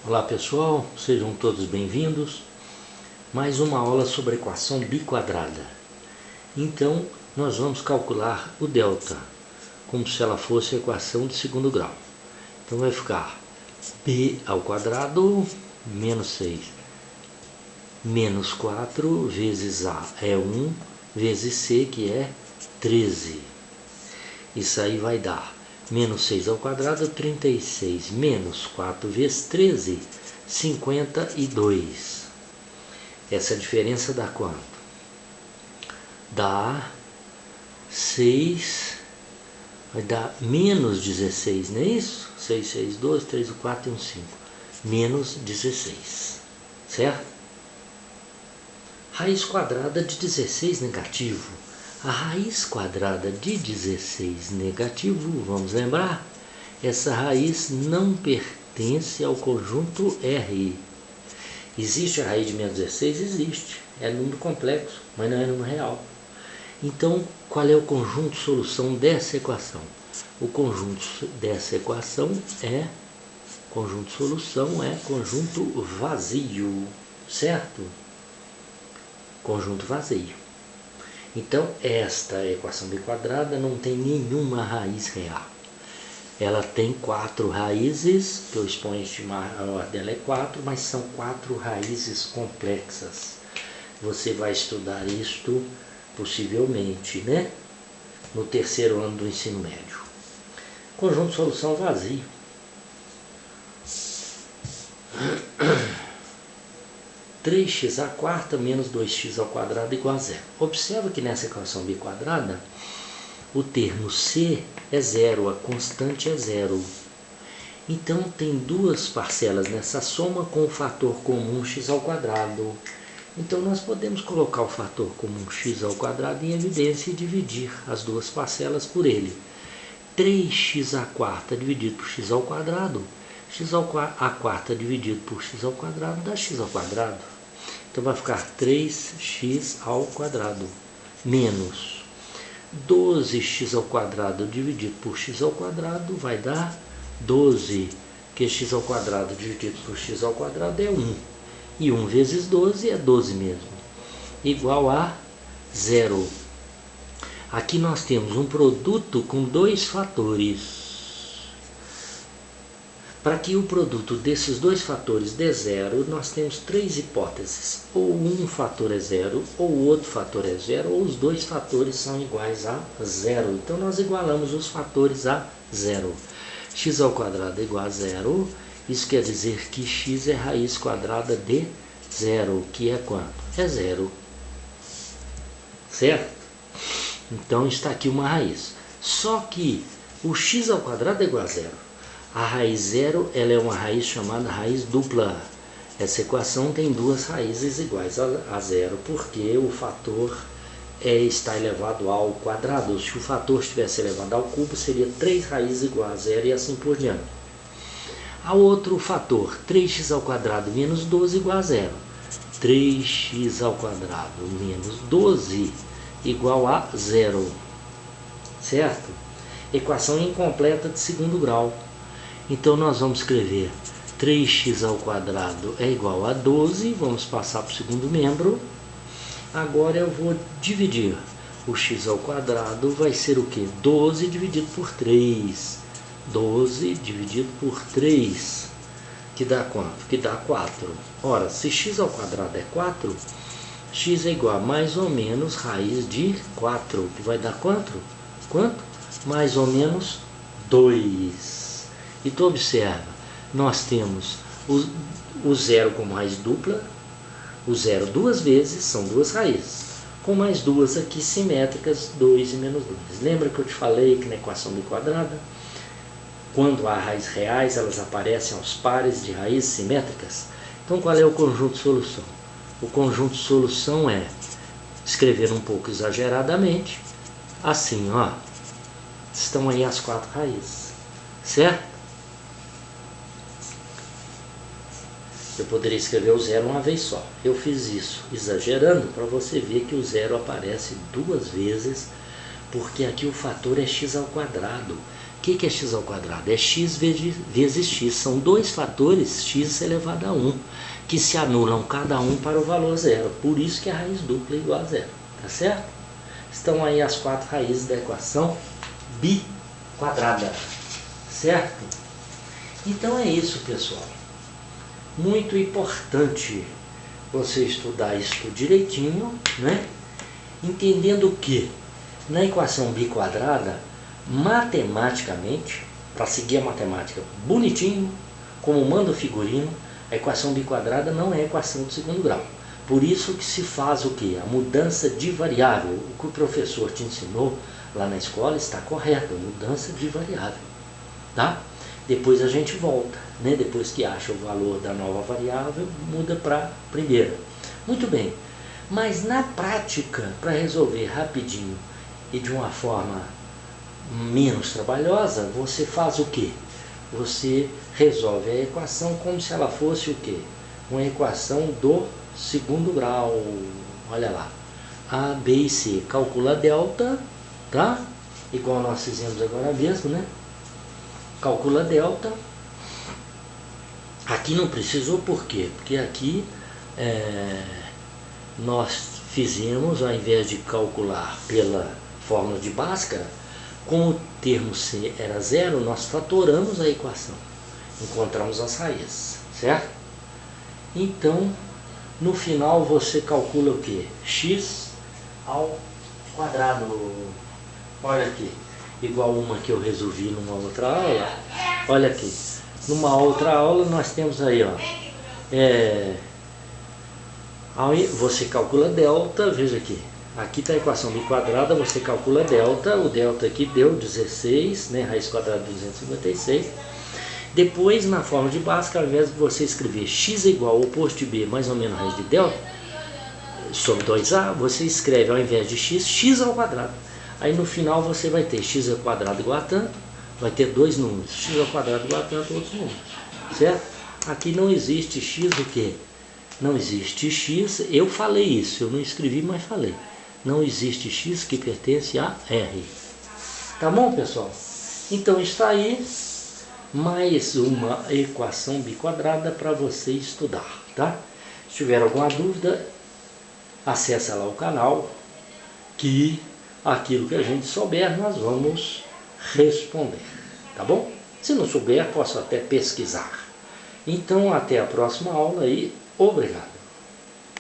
Olá pessoal, sejam todos bem-vindos. Mais uma aula sobre a equação biquadrada. Então, nós vamos calcular o delta, como se ela fosse a equação de segundo grau. Então vai ficar b ao quadrado menos 6 menos 4 vezes a é 1 vezes c, que é 13. Isso aí vai dar menos 6 ao quadrado, 36, menos 4 vezes 13, 52. Essa diferença dá quanto? Dá 6, vai dar menos 16, não é isso? 6, 6, 12, 3, 4 e 1, 5. Menos 16, certo? Raiz quadrada de 16 negativo. A raiz quadrada de 16 negativo, vamos lembrar, essa raiz não pertence ao conjunto R. Existe a raiz de menos 16? Existe. É número complexo, mas não é número real. Então, qual é o conjunto solução dessa equação? O conjunto dessa equação é conjunto vazio, certo? Conjunto vazio. Então, esta equação biquadrada não tem nenhuma raiz real. Ela tem 4 raízes, que o expoente maior dela é 4, mas são 4 raízes complexas. Você vai estudar isto, possivelmente, né? No terceiro ano do ensino médio. Conjunto de solução vazio. Três x à quarta menos 2x ao quadrado igual a zero. Observa que nessa equação biquadrada, o termo c é zero, a constante é zero. Então, tem duas parcelas nessa soma com o fator comum x ao quadrado. Então, nós podemos colocar o fator comum x ao quadrado em evidência e dividir as duas parcelas por ele. 3x à quarta dividido por x ao quadrado, à quarta dividido por x ao quadrado dá x ao quadrado. Então vai ficar 3x ao quadrado menos 12x ao quadrado dividido por x ao quadrado vai dar 12, que x ao quadrado dividido por x ao quadrado é 1. E 1 vezes 12 é 12 mesmo, igual a 0. Aqui nós temos um produto com dois fatores. Para que o produto desses dois fatores dê zero, nós temos três hipóteses. Ou um fator é zero, ou o outro fator é zero, ou os dois fatores são iguais a zero. Então, nós igualamos os fatores a zero. X ao quadrado é igual a zero. Isso quer dizer que x é raiz quadrada de zero, que é quanto? É zero. Certo? Então, está aqui uma raiz. Só que o x ao quadrado é igual a zero. A raiz zero, ela é uma raiz chamada raiz dupla. Essa equação tem duas raízes iguais a zero, porque o fator está elevado ao quadrado. Se o fator estivesse elevado ao cubo, seria 3 raízes iguais a zero e assim por diante. A outro fator, 3x ao quadrado menos 12 igual a zero. 3x ao quadrado menos 12 igual a zero. Certo? Equação incompleta de segundo grau. Então, nós vamos escrever 3x ao quadrado é igual a 12. Vamos passar para o segundo membro. Agora eu vou dividir. O x ao quadrado vai ser o quê? 12 dividido por 3. 12 dividido por 3. Que dá quanto? Que dá 4. Ora, se x ao quadrado é 4, x é igual a mais ou menos raiz de 4. Que vai dar quanto? Quanto? Mais ou menos 2. Então, observa, nós temos o zero como raiz dupla, o zero duas vezes, são duas raízes, com mais duas aqui simétricas, 2 e menos 2. Lembra que eu te falei que na equação biquadrada, quando há raízes reais, elas aparecem aos pares de raízes simétricas? Então, qual é o conjunto de solução? O conjunto de solução é, escrever um pouco exageradamente, assim, ó, estão aí as 4 raízes, certo? Eu poderia escrever o zero uma vez só. Eu fiz isso exagerando para você ver que o zero aparece duas vezes, porque aqui o fator é x ao quadrado. O que é x ao quadrado? É x vezes x. São dois fatores, x elevado a 1, que se anulam cada um para o valor zero. Por isso que a raiz dupla é igual a zero. Tá certo? Estão aí as 4 raízes da equação biquadrada. Certo? Então é isso, pessoal. Muito importante você estudar isso direitinho, né? Entendendo que na equação biquadrada, matematicamente, para seguir a matemática bonitinho, como manda o figurino, a equação biquadrada não é equação de segundo grau. Por isso que se faz o quê? A mudança de variável. O que o professor te ensinou lá na escola está correto, mudança de variável. Tá? Depois a gente volta, né? Depois que acha o valor da nova variável, muda para a primeira. Muito bem, mas na prática, para resolver rapidinho e de uma forma menos trabalhosa, você faz o quê? Você resolve a equação como se ela fosse o quê? Uma equação do segundo grau. Olha lá, A, B e C. Calcula delta, tá? Igual nós fizemos agora mesmo, né? Calcula delta. Aqui não precisou, por quê? Porque aqui nós fizemos, ao invés de calcular pela fórmula de Bhaskara, como o termo C era zero, nós fatoramos a equação. Encontramos as raízes, certo? Então, no final você calcula o quê? X ao quadrado. Olha aqui. Igual uma que eu resolvi numa outra aula. Olha aqui, numa outra aula nós temos aí, ó, você calcula delta, veja aqui, aqui está a equação biquadrada, você calcula delta, o delta aqui deu 16, né, raiz quadrada de 256. Depois, na forma de Bhaskara, ao invés de você escrever x igual ao oposto de b mais ou menos raiz de delta, sobre 2a, você escreve ao invés de x, x ao quadrado. Aí no final você vai ter x ao quadrado igual a tanto, vai ter dois números, x ao quadrado igual a tanto, outros números, certo? Aqui não existe x o quê? Não existe x, eu falei isso, eu não escrevi, mas falei. Não existe x que pertence a R. Tá bom, pessoal? Então está aí mais uma equação biquadrada para você estudar, tá? Se tiver alguma dúvida, acessa lá o canal, que aquilo que a gente souber, nós vamos responder, tá bom? Se não souber, posso até pesquisar. Então, até a próxima aula e obrigado.